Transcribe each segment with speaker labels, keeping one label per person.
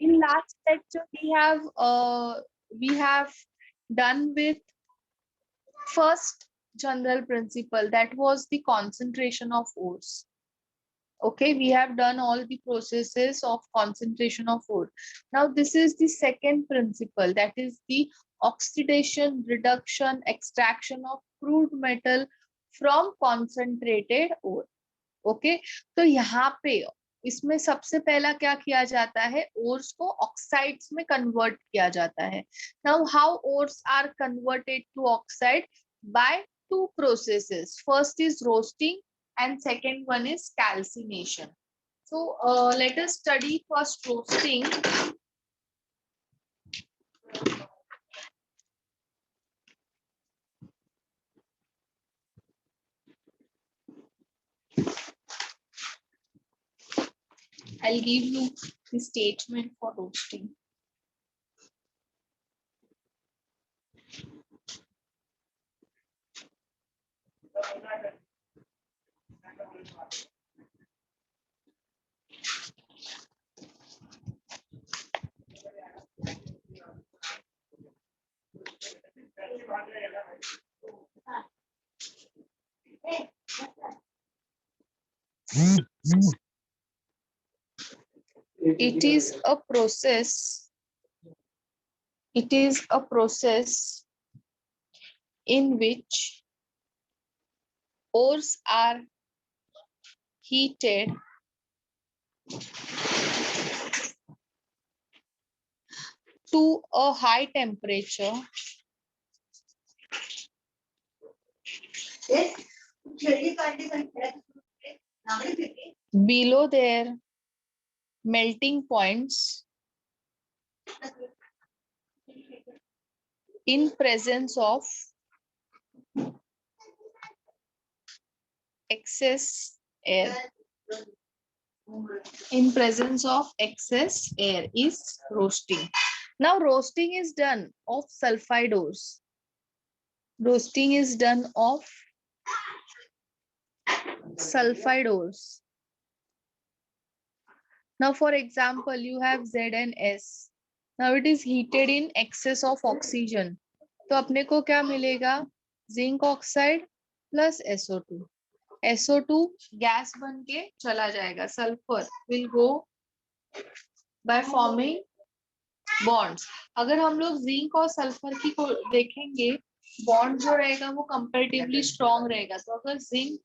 Speaker 1: In last lecture we have done with first general principle, that was the concentration of ores. Okay, we have done all the processes of concentration of ore. Now this is the second principle, that is the oxidation, reduction, extraction of crude metal from concentrated ore. Okay तो यहाँ पे इसमें सबसे पहला क्या किया जाता है, ओर्स को ऑक्साइड्स में कन्वर्ट किया जाता है. Now how ores are converted to oxide, by two processes. First is roasting and second one is calcination. So let us study first roasting. I'll give you the statement for roasting. It is a process. It is a process in which ores are heated to a high temperature below their melting points in presence of excess air. In presence of excess air is roasting. Now roasting is done of sulfide ores. Roasting is done of sulfide ores. Now for example, you have ZnS. Now it is heated in excess of oxygen. तो अपने को क्या मिलेगा, zinc oxide plus SO2. SO2 gas बन के चला जाएगा. Sulphur will go by forming bonds. अगर हम लोग जिंक और सल्फर की को देखेंगे, बॉन्ड जो रहेगा वो कंपैरेटिवली स्ट्रॉन्ग रहेगा. तो अगर जिंक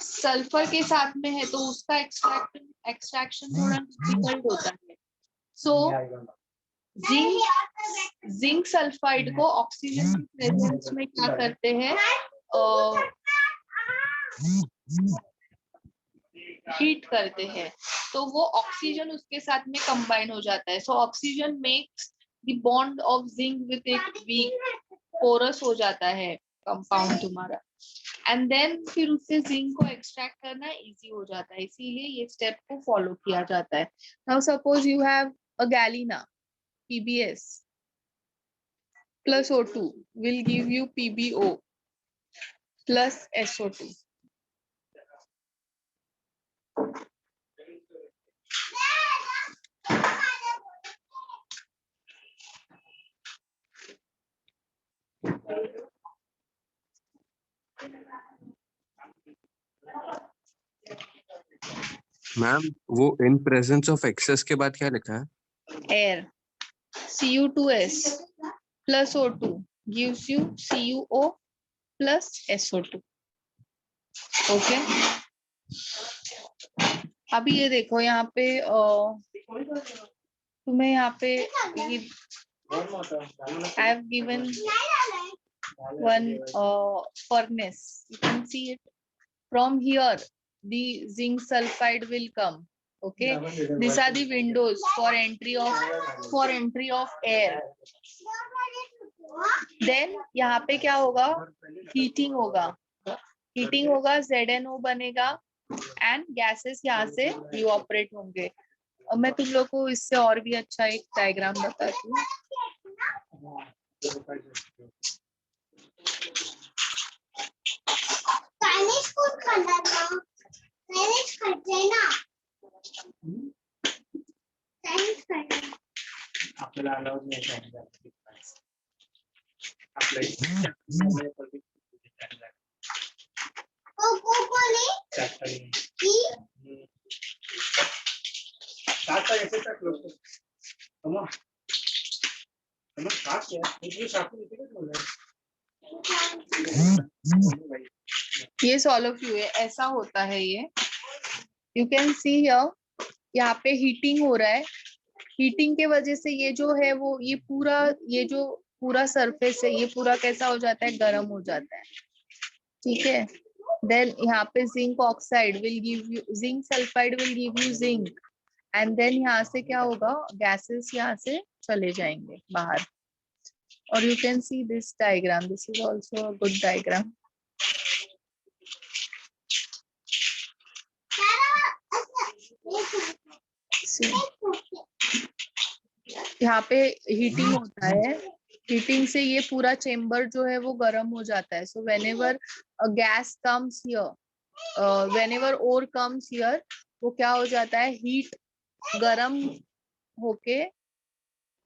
Speaker 1: सल्फर के साथ में है तो उसका एक्सट्रैक्शन थोड़ा डिफिकल्ट होता है. सो जिंक सल्फाइड को ऑक्सीजन की प्रेजेंस में क्या करते हैं, हीट करते हैं. तो वो ऑक्सीजन उसके साथ में कंबाइन हो जाता है. So oxygen makes the bond of zinc with it weak, porous हो जाता है कंपाउंड तुम्हारा. एंड देन फिर उससे जिंक को एक्सट्रैक्ट करना इजी हो जाता है. इसीलिए ये स्टेप को फॉलो किया जाता है. Now suppose you have a Galina, PbS plus O2 will give you PbO plus SO2.
Speaker 2: Ma'am वो इन प्रेजेंस ऑफ एक्सेस के बाद क्या लिखा है?
Speaker 1: Air. Cu2S plus O2 gives you CuO plus SO2. Okay अभी ये देखो यहाँ पे तुम्हें यहाँ पे I have given one furnace. You can see it from here. The zinc sulfide will come. Okay, these are the windows for entry of air. Then यहाँ पे क्या होगा, हीटिंग होगा. हीटिंग होगा, ZnO बनेगा एंड गैसेस यहाँ से evaporate होंगे. और मैं तुम लोग को इससे और भी अच्छा एक डायग्राम बताती हूँ.
Speaker 3: आपल्याला अलाउड नाही सांगितलं आपल्या
Speaker 1: ये ऑल ऑफ यू है, ऐसा होता है ये. यू कैन सी हियर, यहाँ पे हीटिंग हो रहा है. हीटिंग के वजह से ये जो है वो ये जो पूरा सरफेस है ये पूरा कैसा हो जाता है, गर्म हो जाता है. ठीक है. देन यहाँ पे zinc oxide will give you, zinc sulphide will give you zinc. And then यहाँ से क्या होगा, गैसेस यहाँ से चले जाएंगे बाहर. और you can see this diagram, this is also a good diagram. यहाँ पे हीटिंग होता है. हीटिंग से ये पूरा चेम्बर जो है वो गर्म हो जाता है. So whenever gas comes here, whenever ore comes here, वो क्या हो जाता है, हीट गर्म होके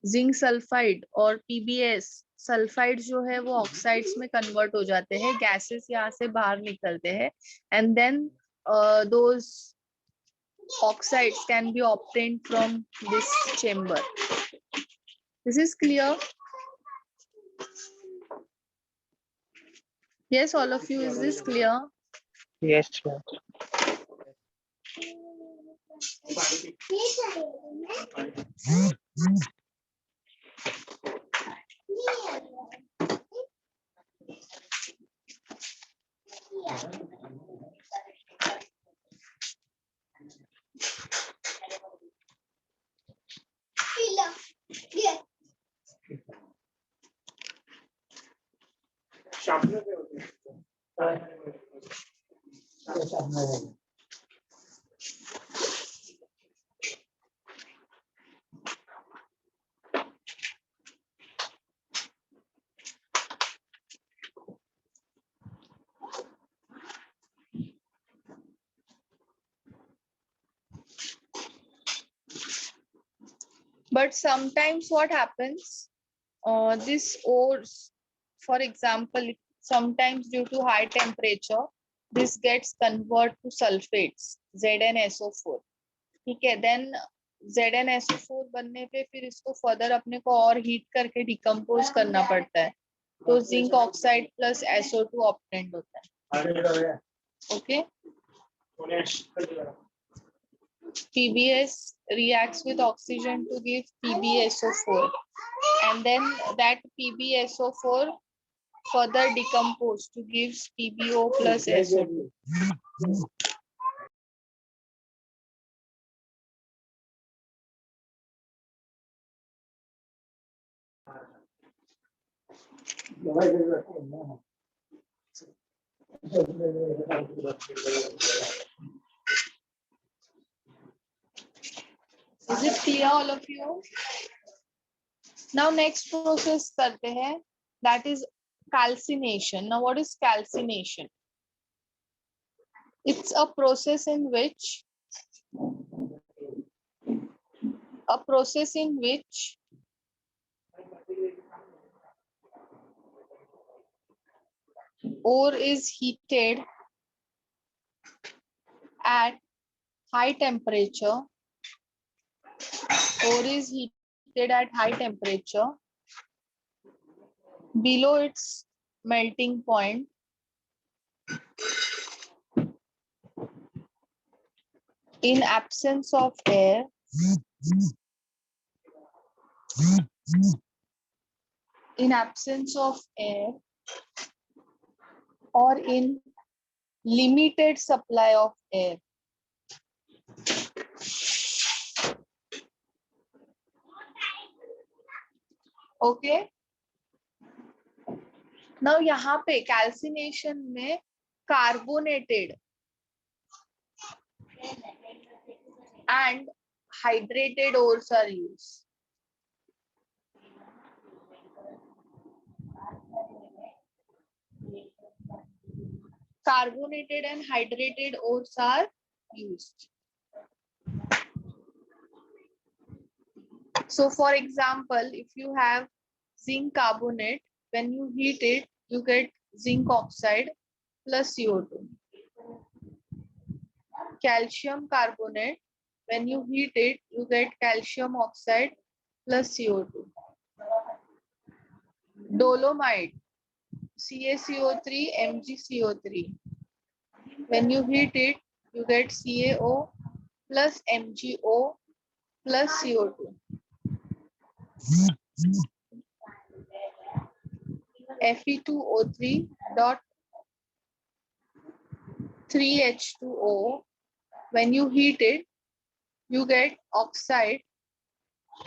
Speaker 1: जिंक सल्फाइड और पीबीएस सल्फाइड जो है वो ऑक्साइड्स में कन्वर्ट हो जाते हैं. गैसेस यहाँ से बाहर निकलते हैं. And then those oxides can be obtained from this chamber. This is clear? Yes, all of you, is this clear?
Speaker 3: Yes, sir.
Speaker 1: But sometimes what happens, this ores, for example, sometimes due to high temperature, this gets converted to sulfates, ZnSO4. ठीक है. Then ZnSO4 बनने पे फिर इसको further अपने को और heat करके डिकम्पोज करना पड़ता है. तो zinc oxide plus SO2 obtained होता है. Okay. PBS reacts with oxygen to give PbSO4, and then that PbSO4 further decomposed to give PbO plus SO2. Is it clear, all of you? Now next process करते हैं, that is calcination. Now what is calcination? It's a process in which ore is heated at high temperature. Ore is heated at high temperature below its melting point. In absence of air, or in limited supply of air. Okay. Now यहाँ पे calcination में carbonated and hydrated ores are used. Carbonated and hydrated ores are used. So for example, if you have zinc carbonate, when you heat it, you get zinc oxide plus CO2. Calcium carbonate, when you heat it, you get calcium oxide plus CO2. Dolomite, CaCO3, MgCO3. When you heat it, you get CaO plus MgO plus CO2. Fe2O3 dot 3H2O. When you heat it, you get oxide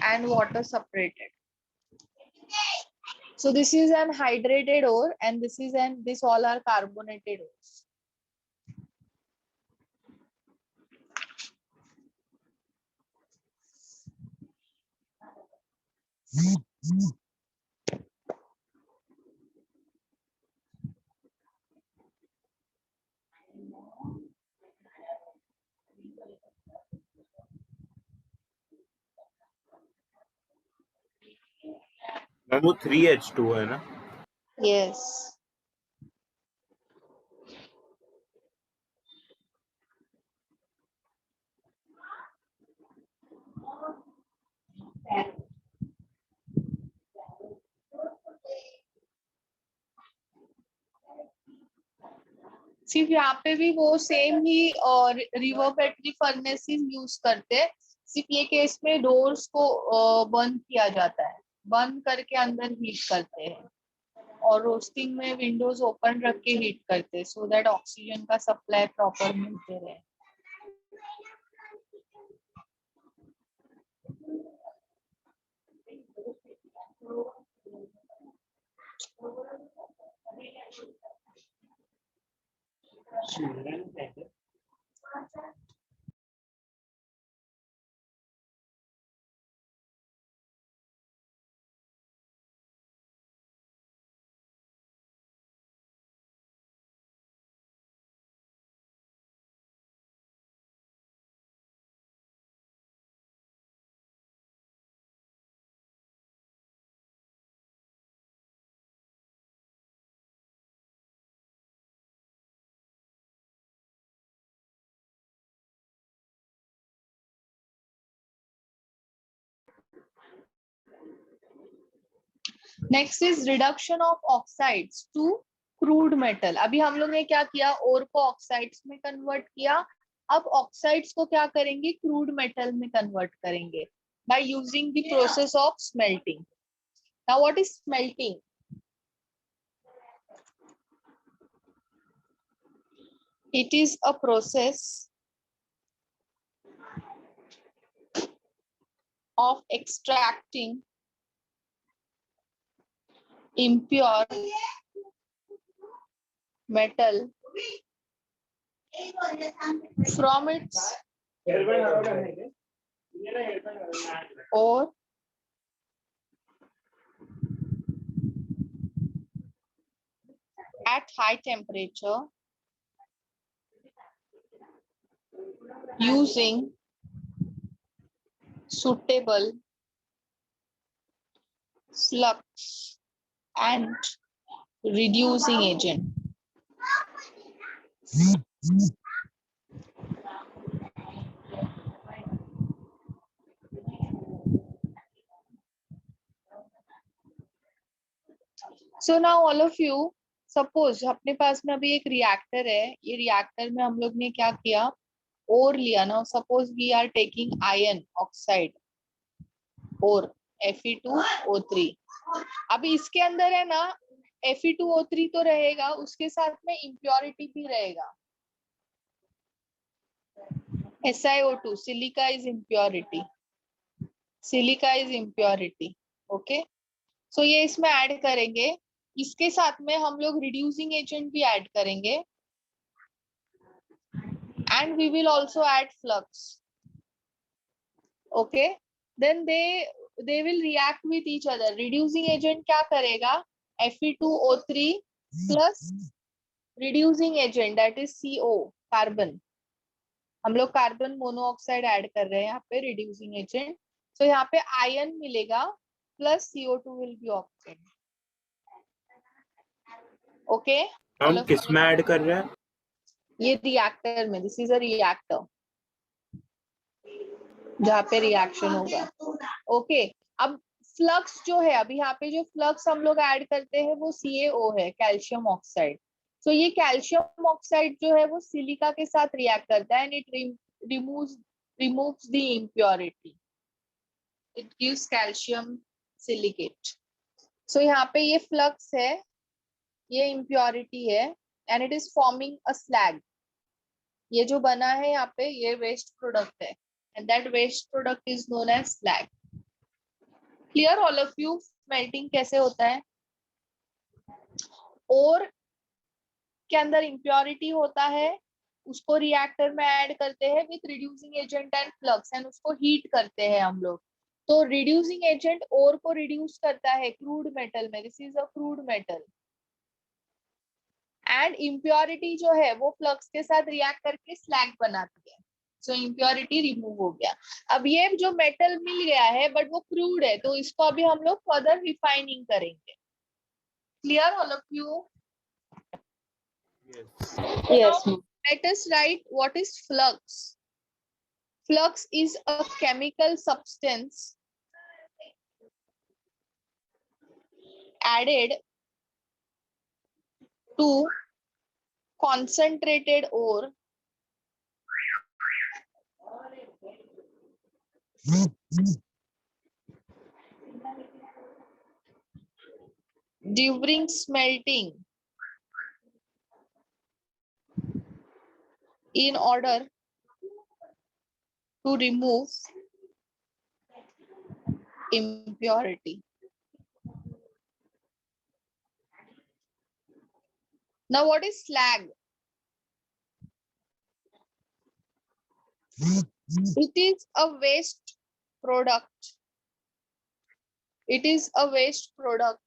Speaker 1: and water separated. So this is an hydrated ore, and this all are carbonated ores.
Speaker 4: Ma'am वो 3H2 है ना?
Speaker 1: Yes. सिर्फ यहाँ पे भी वो same ही और reverberatory furnaces use करते हैं, सिर्फ ये केस में डोर्स को बंद किया जाता है, बंद करके अंदर हीट करते हैं, और रोस्टिंग में विंडोज ओपन रख के हीट करते हैं, सो दैट ऑक्सीजन का सप्लाई प्रॉपर मिलते रहे. Next is reduction of oxides to crude metal. अभी हम लोग ने क्या किया, ओर को ऑक्साइड्स में कन्वर्ट किया, अब ऑक्साइड्स को क्या करेंगे, क्रूड मेटल में कन्वर्ट करेंगे by using the process of smelting. Now what is smelting? It is a process of extracting impure metal from its ore at high temperature using suitable flux and reducing agent. So now all of you, suppose अपने पास में अभी एक reactor है, ये reactor में हम लोग ने क्या किया, ओर लिया ना, suppose we are taking iron oxide और Fe2O3. अभी इसके अंदर है ना Fe2O3 तो रहेगा, उसके साथ में इम्प्योरिटी भी रहेगा, SiO2, silica is impurity, silica is impurity. Okay, so ये इसमें ऐड करेंगे, इसके साथ में हम लोग रिड्यूसिंग एजेंट भी ऐड करेंगे, and we will also add flux. Okay, then they will react with each other. Reducing agent क्या करेगा, Fe2O3 plus reducing agent that is CO, carbon. हम लोग कार्बन मोनोऑक्साइड ऐड कर रहे हैं यहाँ पे, रिड्यूसिंग एजेंट. So यहाँ पे आयन मिलेगा plus CO2 will be obtained. Okay,
Speaker 4: हम किस में ऐड कर रहे हैं?
Speaker 1: ये रिएक्टर में, दिस इज अ रिएक्टर जहाँ पे रिएक्शन होगा. ओके, अब फ्लक्स जो है, अभी यहाँ पे जो फ्लक्स हम लोग ऐड करते हैं वो CaO है, कैल्शियम ऑक्साइड. सो ये कैल्शियम ऑक्साइड जो है वो सिलिका के साथ रिएक्ट करता है and it removes the impurity. It gives calcium silicate. So यहाँ पे ये फ्लक्स है, ये इम्प्योरिटी है and it is forming a slag. ये जो बना है यहाँ पे ये वेस्ट प्रोडक्ट है and that waste product is known as slag. Clear all of you? Smelting कैसे होता है? और के अंदर इम्प्योरिटी होता है, उसको रिएक्टर में ऐड करते हैं with reducing agent and flux and उसको हीट करते हैं हम लोग. तो रिड्यूसिंग एजेंट और को रिड्यूस करता है क्रूड मेटल में, this is a crude metal. And impurity जो है वो फ्लक्स के साथ रिएक्ट करके स्लैग बनाती है. सो इम्प्योरिटी रिमूव हो गया. अब ये जो मेटल मिल गया है बट वो क्रूड है, तो इसको अभी हम लोग फर्दर रिफाइनिंग करेंगे. Clear all of you?
Speaker 4: Yes.
Speaker 1: Yes. Let us write what is flux. Flux is a chemical substance added to concentrated ore during smelting in order to remove impurity. Now what is slag? It is a waste product. It is a waste product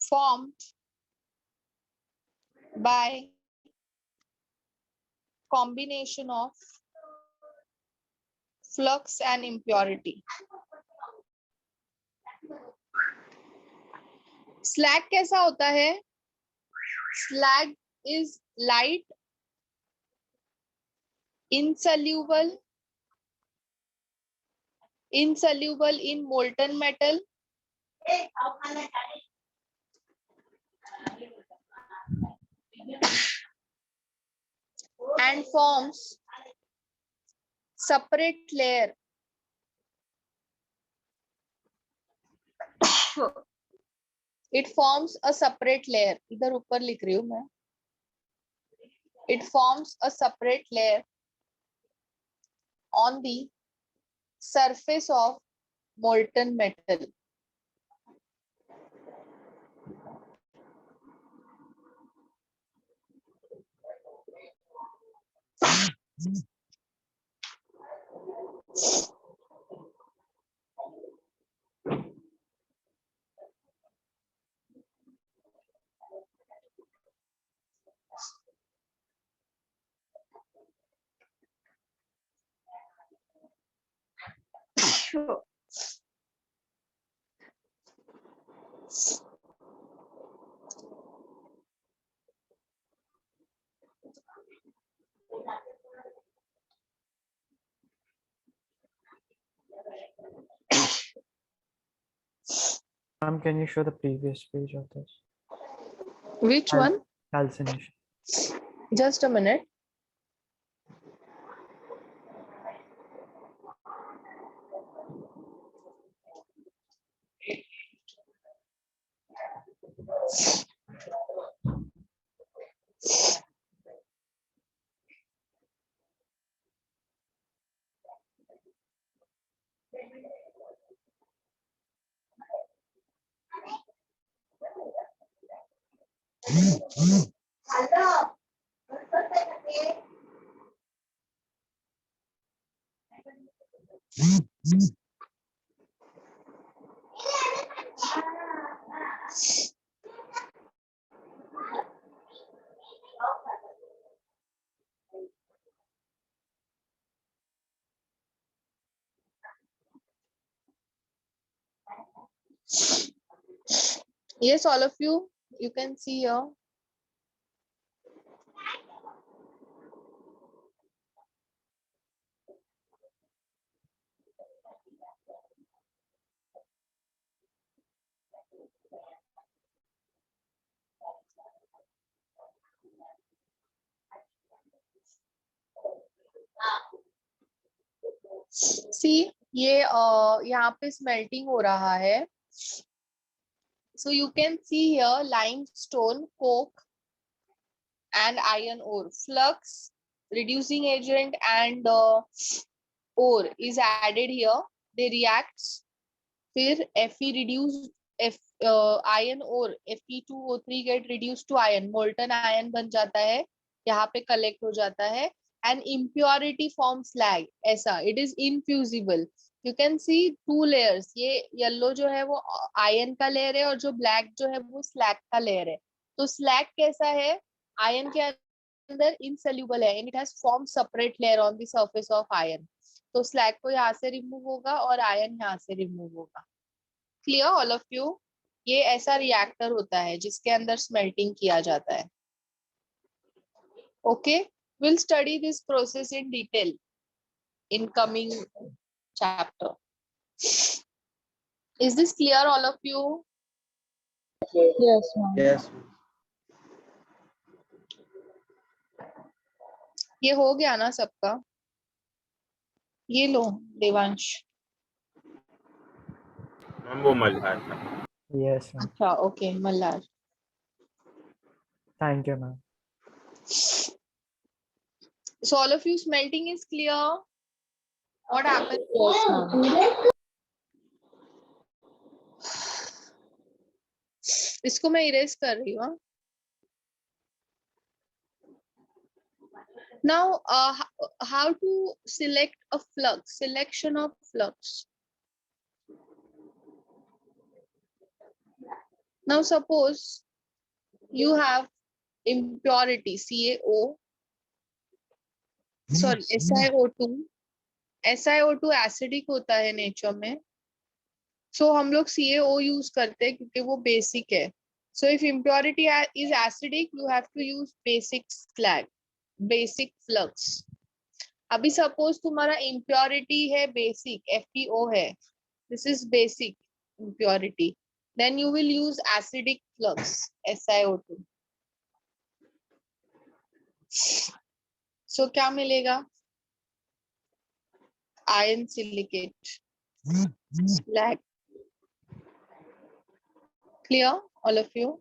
Speaker 1: formed by combination of flux and impurity. Slag कैसा होता है? Slag is light, insoluble in molten metal, and forms separate layer it forms a separate layer. इधर ऊपर लिख रही हूँ मैं. It forms a separate layer on the surface of molten metal.
Speaker 3: Ma'am, can you show the previous page of this?
Speaker 1: Which one?
Speaker 3: Calcination.
Speaker 1: Just a minute. Yes, all of you can see here. See, ये यहाँ पे smelting हो रहा है. So you can see here limestone, coke, and iron ore. Flux, reducing agent, and ore is added here. They react. फिर Fe reduced iron ore Fe2O3 get reduced to iron. Molten iron बन जाता है. यहाँ पे collect हो जाता है. And impurity forms slag. ऐसा. It is infusible. You can see two layers. ये yellow जो है वो iron का layer है और जो black जो है वो slag का layer है. तो slag कैसा है? Iron के अंदर insoluble है. And it has formed separate layer on the surface of iron. तो slag को यहाँ से remove होगा और iron यहाँ से remove होगा. Clear all of you? ये ऐसा रिएक्टर होता है जिसके अंदर स्मेल्टिंग किया जाता है. Okay, will study this process in detail in coming chapter. Is this clear all of you?
Speaker 4: Yes, ma'am. Yes.
Speaker 1: ये हो गया ना सबका? ये लो देवांश.
Speaker 4: मैम वो मल्हार था.
Speaker 3: Yes, ma'am.
Speaker 1: अच्छा, okay, Malhar.
Speaker 3: Thank you, ma'am.
Speaker 1: So all of you, smelting is clear. What happens?
Speaker 4: Yes, ma'am.
Speaker 1: इसको मैं इरेज कर रही हूँ. Now, how to select a flux? Selection of flux. Now, suppose you have impurity CaO, sorry, SiO2. SiO2 acidic होता है nature में. So हम लोग CaO यूज करते हैं क्योंकि वो बेसिक है. So if impurity is acidic, you have to use basic slag, basic flux. अभी सपोज तुम्हारा impurity है basic, FeO है. This is basic impurity. Then you will use acidic flux, SiO2. So क्या मिलेगा? Iron silicate, slag. Clear, all of you?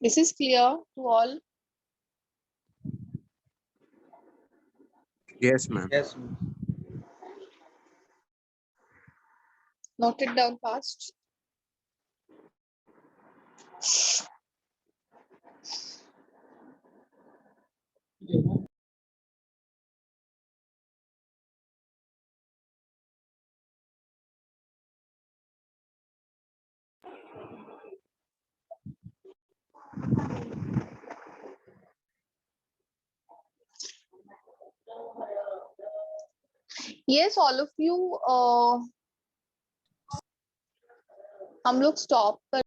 Speaker 1: This is clear to all?
Speaker 2: Yes, ma'am.
Speaker 4: Yes, ma'am.
Speaker 1: Note it down fast. Yes, all of you. हम लोग stop कर